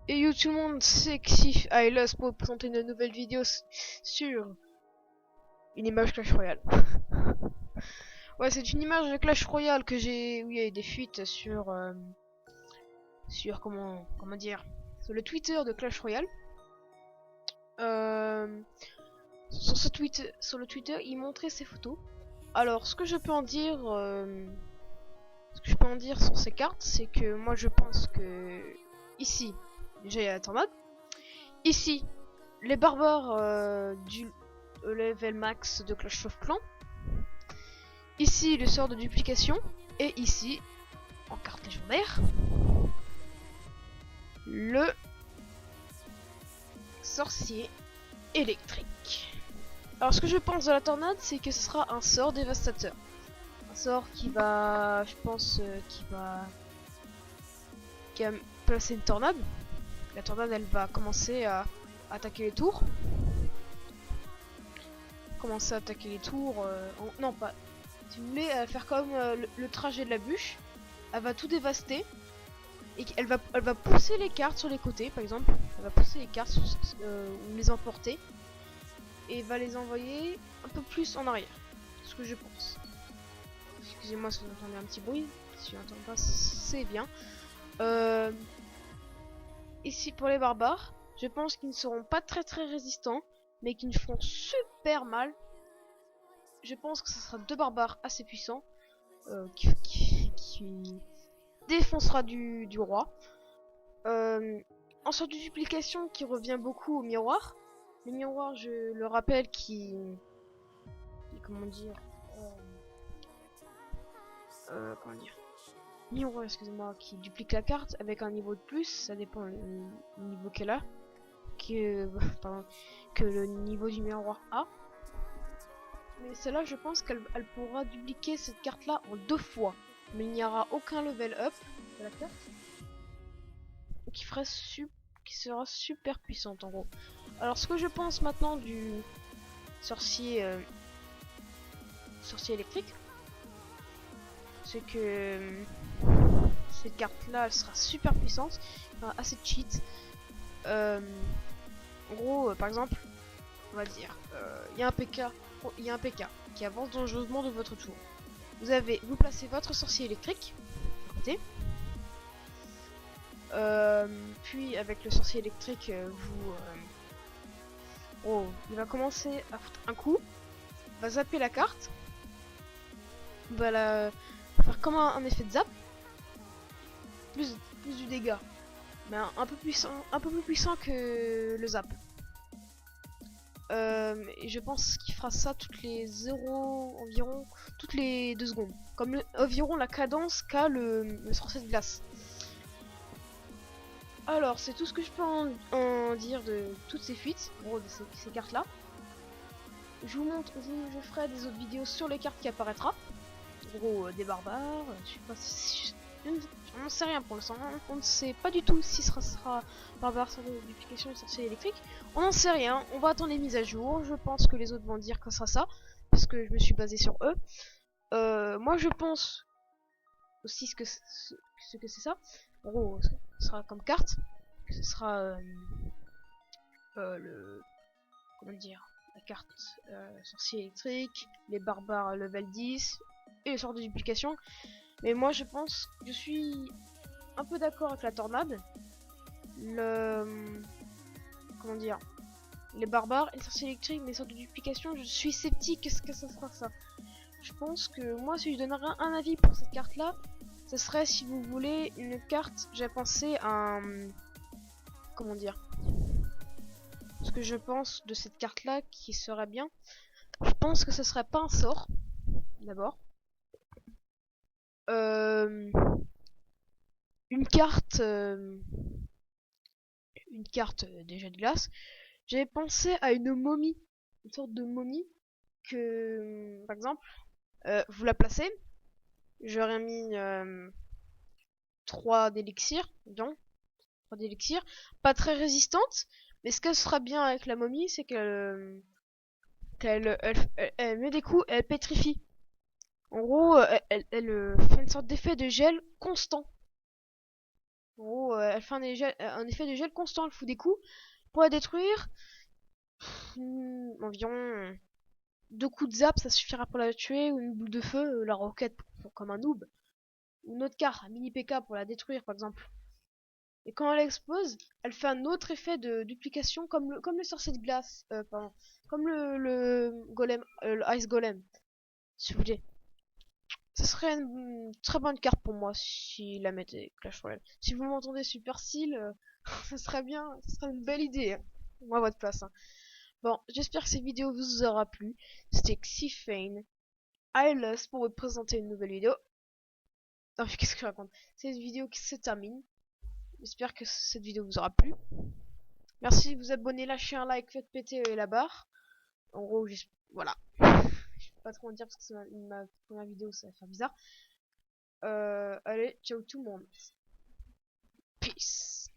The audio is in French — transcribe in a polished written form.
Et yo tout le monde, c'est Xif Ailos pour vous présenter une nouvelle vidéo sur une image Clash Royale. Ouais, c'est une image de Clash Royale que j'ai, où il y a eu des fuites sur comment dire, sur le Twitter de Clash Royale. Euh, sur le Twitter, il montrait ces photos. Alors, ce que je peux en dire, sur ces cartes, c'est que moi je pense que ici, déjà il y a la tornade. Ici, les barbares du level max de Clash of Clans. Ici, le sort de duplication. Et ici, en carte légendaire, le sorcier électrique. Alors, ce que je pense de la tornade, c'est que ce sera un sort dévastateur. Un sort qui va, je pense, qui va placer une tornade. La tornade, elle va commencer à attaquer les tours. Commencer à attaquer les tours. Non, pas. Si vous voulez, elle va faire comme le trajet de la bûche. Elle va tout dévaster. Et elle va pousser les cartes sur les côtés, par exemple. Elle va pousser les cartes ou les emporter. Et va les envoyer un peu plus en arrière. C'est ce que je pense. Excusez-moi si vous entendez un petit bruit. Si vous n'entendez pas, c'est bien. Ici, pour les barbares, je pense qu'ils ne seront pas très résistants. Mais qu'ils feront super mal. Je pense que ce sera deux barbares assez puissants. Qui défoncera du roi. En sorte de duplication qui revient beaucoup au miroir. Le miroir, je le rappelle, qui comment dire, comment dire, miroir, excusez-moi, qui duplique la carte avec un niveau de plus. Ça dépend du niveau qu'elle a, que le niveau du miroir a. Mais celle-là, je pense qu'elle pourra dupliquer cette carte-là en 2 fois. Mais il n'y aura aucun level up de la carte. Qui sera super puissante en gros. Alors ce que je pense maintenant du sorcier électrique, c'est que cette carte là elle sera super puissante, assez cheat. En gros, par exemple, on va dire, il y a un PK qui avance dangereusement de votre tour. Vous placez votre sorcier électrique à côté. Puis avec le sorcier électrique, il va commencer à foutre un coup, va zapper la carte, va la faire comme un effet de zap, plus du dégât, mais un peu plus puissant que le zap. Et je pense qu'il fera ça toutes les 0 environ, toutes les 2 secondes, comme environ la cadence qu'a le sorcier de glace. Alors, c'est tout ce que je peux en dire de toutes ces fuites, en gros, de ces cartes-là. Je vous montre, je ferai des autres vidéos sur les cartes qui apparaîtra. En gros, des barbares, je sais pas si... Je n'en sais rien pour l'instant, on ne sait pas du tout si ce sera barbare sans duplication et sorcier électrique. On n'en sait rien, on va attendre les mises à jour. Je pense que les autres vont dire que ce sera ça, parce que je me suis basé sur eux. Moi, je pense aussi ce que c'est ça. En gros, ce sera comme carte. Ce sera comment dire, la carte sorcier électrique, les barbares level 10 et les sortes de duplication. Mais moi je pense, je suis un peu d'accord avec la tornade. Comment dire, les barbares et les sorciers électriques, mais les sortes de duplication, je suis sceptique. Est-ce que ça sera ça? Je pense que moi, si je donnerais un avis pour cette carte là, ce serait, si vous voulez, une carte. J'ai pensé à comment dire, ce que je pense de cette carte là qui serait bien. Je pense que ce serait pas un sort d'abord, une carte déjà de glace. J'avais pensé à une momie, une sorte de momie que, par exemple, vous la placez. J'aurais mis 3 d'élixir, bien, 3 d'élixir, pas très résistante, mais ce qu'elle sera bien avec la momie, c'est qu'elle met des coups, elle pétrifie. En gros, elle fait une sorte d'effet de gel constant. En gros, elle fait un effet de gel constant, elle fout des coups. Pour la détruire, environ 2 coups de zap, ça suffira pour la tuer, ou une boule de feu, la roquette comme un noob. Ou une autre carte, un mini PK pour la détruire par exemple. Et quand elle explose, elle fait un autre effet de duplication comme le sorcier de glace, pardon, comme le golem, le ice golem, si vous voulez. Ce serait une très bonne carte pour moi si la mettait Clash Royale. Si vous m'entendez Super Steel, ça serait bien, ça serait une belle idée, hein. Moi à votre place, hein. Bon, j'espère que cette vidéo vous aura plu. C'était Xyphane, iLust pour vous présenter une nouvelle vidéo. Non, mais qu'est-ce que je raconte? C'est une vidéo qui se termine. J'espère que cette vidéo vous aura plu. Merci de vous abonner, lâchez un like, faites péter la barre. En gros, voilà. Je peux pas trop en dire parce que c'est ma première vidéo, ça va faire bizarre. Allez, ciao tout le monde. Peace.